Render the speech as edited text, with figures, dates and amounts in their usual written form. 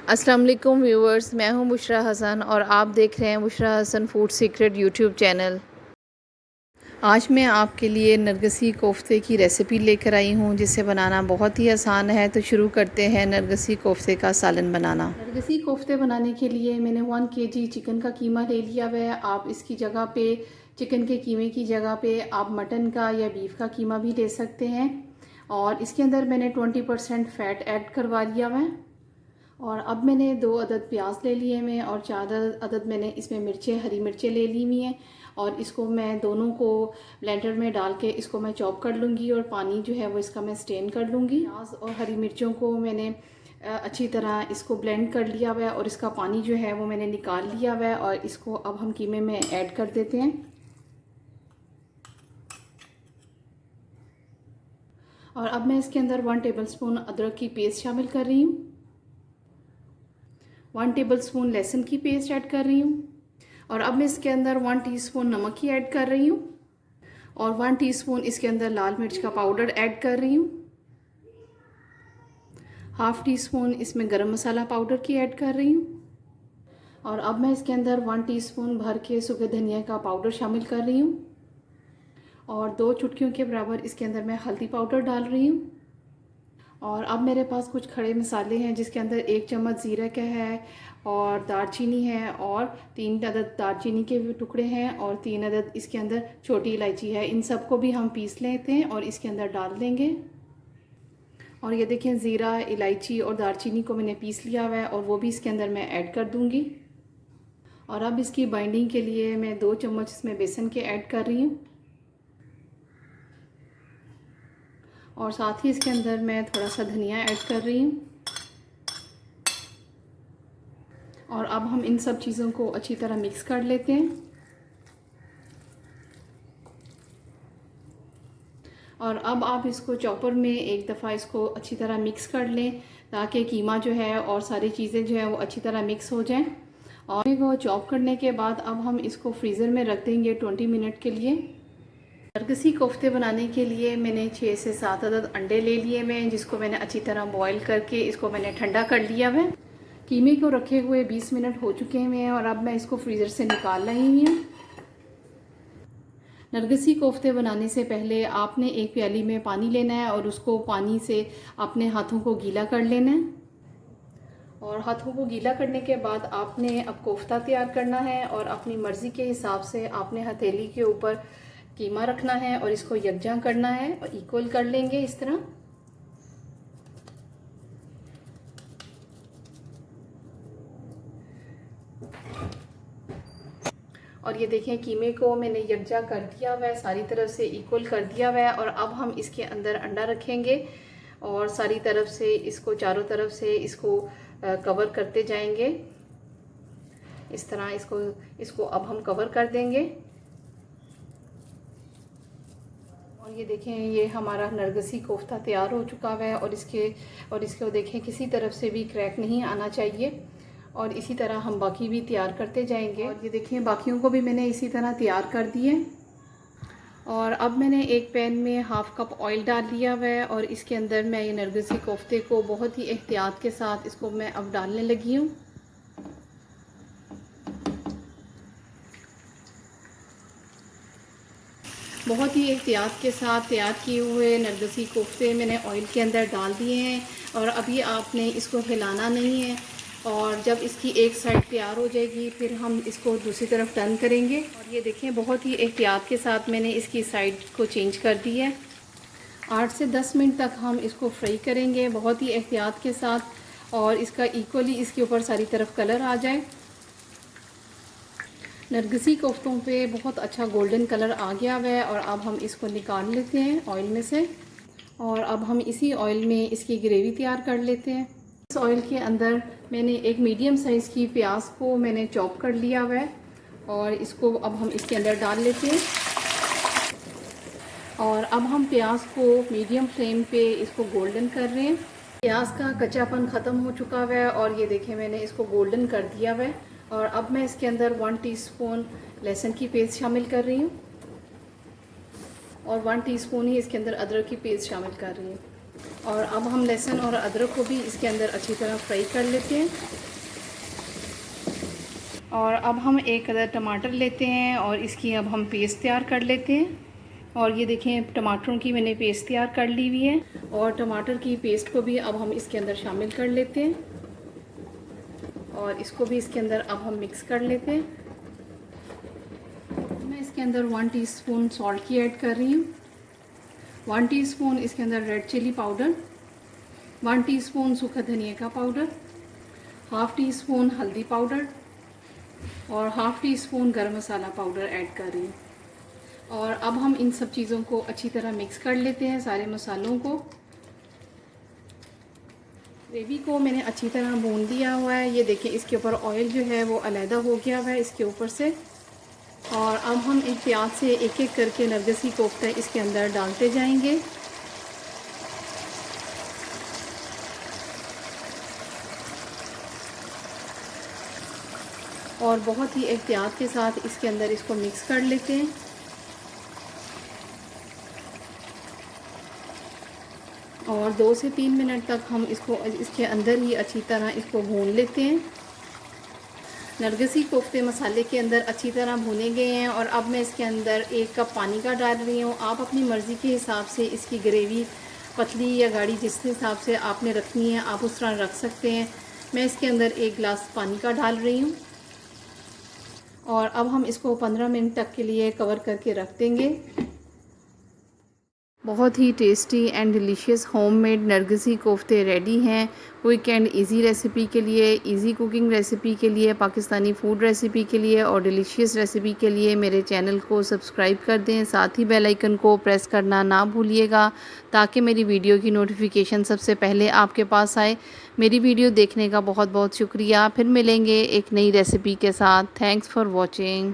अस्सलाम वालेकुम व्यूवर्स, मैं हूं बुशरा हसन और आप देख रहे हैं Bushra Hasan food secret YouTube channel. आज मैं आपके लिए नरगिसी कोफ्ते की रेसिपी लेकर आई हूं जिसे बनाना बहुत ही आसान है। तो शुरू करते हैं नरगिसी कोफ्ते का सालन बनाना। नरगिसी कोफ्ते बनाने के लिए मैंने 1 kg चिकन का कीमा ले लिया हुआ है। आप इसकी जगह पे चिकन के कीमे की जगह पे आप मटन का या बीफ का कीमा भी ले सकते हैं। और इसके अंदर मैंने 20% फ़ैट ऐड करवा लिया हुआ है। और अब मैंने 2 अदद प्याज ले लिए हैं और 4 अदद मैंने इसमें मिर्चें हरी मिर्चें ले ली हुई हैं। और इसको मैं दोनों को ब्लेंडर में डाल के इसको मैं चॉप कर लूँगी और पानी जो है वो इसका मैं स्ट्रेन कर लूँगी। प्याज और हरी मिर्चों को मैंने अच्छी तरह इसको ब्लेंड कर लिया हुआ है और इसका पानी जो है वो मैंने निकाल लिया हुआ है। और इसको अब हम कीमे में ऐड कर देते हैं। और अब मैं इसके अंदर 1 टेबलस्पून अदरक की पेस्ट शामिल कर रही हूँ। 1 टेबलस्पून लहसुन की पेस्ट ऐड कर रही हूँ। और अब मैं इसके अंदर 1 टीस्पून नमक की ऐड कर रही हूँ। और 1 टीस्पून इसके अंदर लाल मिर्च का पाउडर ऐड कर रही हूँ। हाफ़ टीस्पून इसमें गरम मसाला पाउडर की ऐड कर रही हूँ। और अब मैं इसके अंदर 1 टीस्पून भर के सूखे धनिया का पाउडर शामिल कर रही हूँ। और 2 चुटकियों के बराबर इसके अंदर मैं हल्दी पाउडर डाल रही हूँ। और अब मेरे पास कुछ खड़े मसाले हैं जिसके अंदर 1 चम्मच ज़ीरा का है और दालचीनी है और 3 अदद दालचीनी के टुकड़े हैं और 3 अदद इसके अंदर छोटी इलायची है। इन सब को भी हम पीस लेते हैं और इसके अंदर डाल देंगे। और ये देखें, ज़ीरा, इलायची और दालचीनी को मैंने पीस लिया हुआ है और वो भी इसके अंदर मैं ऐड कर दूँगी। और अब इसकी बाइंडिंग के लिए मैं 2 चम्मच इसमें बेसन के ऐड कर रही हूँ। और साथ ही इसके अंदर मैं थोड़ा सा धनिया ऐड कर रही हूँ। और अब हम इन सब चीज़ों को अच्छी तरह मिक्स कर लेते हैं। और अब आप इसको चॉपर में एक दफ़ा इसको अच्छी तरह मिक्स कर लें ताकि कीमा जो है और सारी चीज़ें जो है वो अच्छी तरह मिक्स हो जाएं। और इसको चॉप करने के बाद अब हम इसको फ्रीज़र में रख देंगे 20 मिनट के लिए। नरगिसी कोफ्ते बनाने के लिए मैंने 6 से 7 अदद अंडे ले लिए हैं जिसको मैंने अच्छी तरह बॉईल करके इसको मैंने ठंडा कर लिया है। कीमे को रखे हुए 20 मिनट हो चुके हैं और अब मैं इसको फ्रीज़र से निकाल रही हूँ। नरगिसी कोफ्ते बनाने से पहले आपने एक प्याली में पानी लेना है और उसको पानी से अपने हाथों को गीला कर लेना है। और हाथों को गीला करने के बाद आपने अब कोफ्ता तैयार करना है और अपनी मर्ज़ी के हिसाब से आपने हथेली के ऊपर कीमा रखना है और इसको यकजा करना है और इक्वल कर लेंगे इस तरह। और ये देखें, कीमे को मैंने यकजा कर दिया हुआ है, सारी तरफ से इक्वल कर दिया हुआ है। और अब हम इसके अंदर अंडा रखेंगे और सारी तरफ से इसको चारों तरफ से इसको कवर करते जाएंगे इस तरह। इसको अब हम कवर कर देंगे। और ये देखें, ये हमारा नरगिसी कोफ्ता तैयार हो चुका है और इसको देखें, किसी तरफ से भी क्रैक नहीं आना चाहिए। और इसी तरह हम बाकी भी तैयार करते जाएंगे। और ये देखें, बाकियों को भी मैंने इसी तरह तैयार कर दिए। और अब मैंने एक पैन में हाफ़ कप ऑयल डाल लिया हुआ है और इसके अंदर मैं ये नरगिसी कोफ्ते को बहुत ही एहतियात के साथ इसको मैं अब डालने लगी हूँ। बहुत ही एहतियात के साथ तैयार किए हुए नरगिसी कोफ्ते मैंने ऑयल के अंदर डाल दिए हैं। और अभी आपने इसको हिलाना नहीं है। और जब इसकी एक साइड तैयार हो जाएगी फिर हम इसको दूसरी तरफ टर्न करेंगे। और ये देखें, बहुत ही एहतियात के साथ मैंने इसकी साइड को चेंज कर दी है। 8 से 10 मिनट तक हम इसको फ्राई करेंगे बहुत ही एहतियात के साथ और इसका इक्वली इसके ऊपर सारी तरफ कलर आ जाए। नरगिसी कोफ्तों पे बहुत अच्छा गोल्डन कलर आ गया हुआ है और अब हम इसको निकाल लेते हैं ऑयल में से। और अब हम इसी ऑयल में इसकी ग्रेवी तैयार कर लेते हैं। इस ऑयल के अंदर मैंने एक मीडियम साइज़ की प्याज को मैंने चॉप कर लिया हुआ है और इसको अब हम इसके अंदर डाल लेते हैं। और अब हम प्याज को मीडियम फ्लेम पे इसको गोल्डन कर रहे हैं। प्याज का कच्चापन ख़त्म हो चुका हुआ है और ये देखें, मैंने इसको गोल्डन कर दिया हुआ है। और अब मैं इसके अंदर 1 टीस्पून लहसुन की पेस्ट शामिल कर रही हूँ और 1 टीस्पून ही इसके अंदर अदरक की पेस्ट शामिल कर रही हूँ। और अब हम लहसुन और अदरक को भी इसके अंदर अच्छी तरह फ्राई कर लेते हैं। और अब हम एक अदर टमाटर लेते हैं और इसकी अब हम पेस्ट तैयार कर लेते हैं। और ये देखें, टमाटरों की मैंने पेस्ट तैयार कर ली हुई है और टमाटर की पेस्ट को भी अब हम इसके अंदर शामिल कर लेते हैं और इसको भी इसके अंदर अब हम मिक्स कर लेते हैं। मैं इसके अंदर 1 टीस्पून सॉल्ट की ऐड कर रही हूँ, 1 टीस्पून इसके अंदर रेड चिली पाउडर, 1 टीस्पून सूखा धनिया का पाउडर, हाफ़ टी स्पून हल्दी पाउडर और हाफ़ टी स्पून गरम मसाला पाउडर ऐड कर रही हूँ। और अब हम इन सब चीज़ों को अच्छी तरह मिक्स कर लेते हैं, सारे मसालों को। ग्रेवी को मैंने अच्छी तरह भून लिया हुआ है। ये देखिए, इसके ऊपर ऑयल जो है वो अलहदा हो गया हुआ है इसके ऊपर से। और अब हम एहतियात से एक एक करके नरगिसी कोफ्ता इसके अंदर डालते जाएंगे। और बहुत ही एहतियात के साथ इसके अंदर इसको मिक्स कर लेते हैं। और 2 से 3 मिनट तक हम इसको इसके अंदर ही अच्छी तरह इसको भून लेते हैं। नरगिसी कोफ्ते मसाले के अंदर अच्छी तरह भुने गए हैं और अब मैं इसके अंदर 1 कप पानी का डाल रही हूँ। आप अपनी मर्ज़ी के हिसाब से इसकी ग्रेवी पतली या गाढ़ी जिस हिसाब से आपने रखनी है आप उस तरह रख सकते हैं। मैं इसके अंदर 1 गिलास पानी का डाल रही हूँ और अब हम इसको 15 मिनट तक के लिए कवर करके रख देंगे। बहुत ही टेस्टी एंड डिलीशियस होममेड नरगिसी कोफ्ते रेडी हैं। क्विक एंड इजी रेसिपी के लिए, इजी कुकिंग रेसिपी के लिए, पाकिस्तानी फ़ूड रेसिपी के लिए और डिलीशियस रेसिपी के लिए मेरे चैनल को सब्सक्राइब कर दें। साथ ही बेल आइकन को प्रेस करना ना भूलिएगा ताकि मेरी वीडियो की नोटिफिकेशन सबसे पहले आपके पास आए। मेरी वीडियो देखने का बहुत बहुत शुक्रिया। फिर मिलेंगे एक नई रेसिपी के साथ। Thanks for watching.